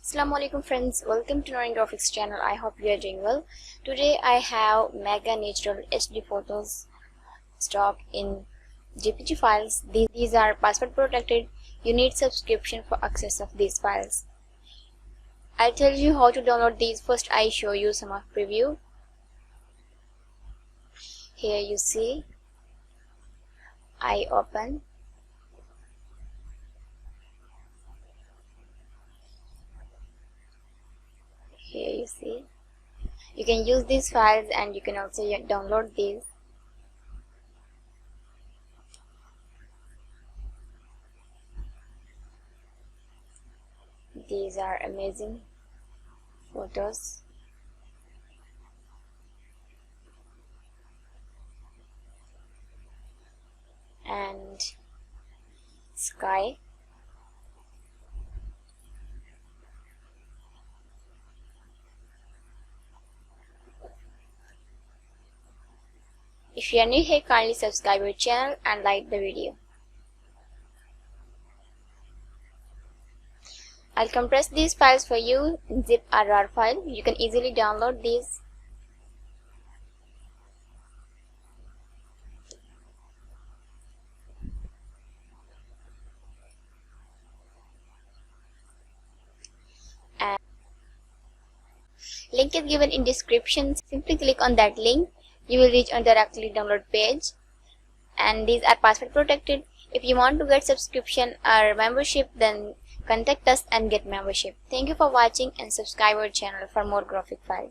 Assalamualaikum friends, welcome to Noreen Graphics channel. I hope you are doing well. Today I have mega natural HD photos stock in JPG files. These are password protected. You need subscription for access of these files. I'll tell you how to download these. First I show you some of preview. Here you see I open. Here you see you can use these files and you can also download these. These are amazing photos. And sky. If you are new here, kindly subscribe our channel and like the video. I'll compress these files for you in zip or RAR file. You can easily download these. And link is given in description. Simply click on that link. You will reach on directly download page. And these are password protected. If you want to get subscription or membership, then contact us and get membership. Thank you for watching and subscribe our channel for more graphic files.